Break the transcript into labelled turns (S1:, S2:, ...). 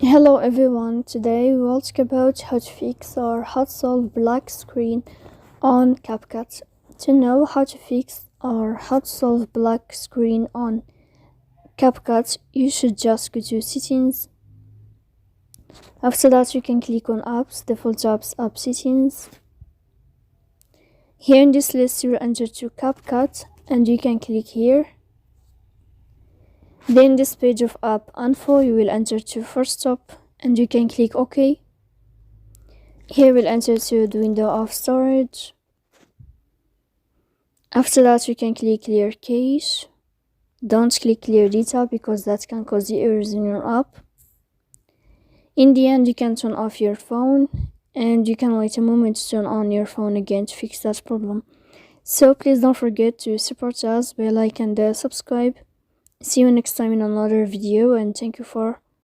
S1: Hello everyone, today we will talk about how to fix or how to solve black screen on CapCut. To know how to fix or how to solve black screen on CapCut, you should just go to settings. After that you can click on apps, default apps, app settings. Here in this list you will enter to CapCut and you can click here. Then this page of app info you will enter to first stop and you can click OK. Here we'll enter to the window of storage. After that you can click clear cache. Don't click clear data because that can cause the errors in your app. In the end you can turn off your phone and you can wait a moment to turn on your phone again to fix that problem. So please don't forget to support us by like and subscribe. See you next time in another video and thank you for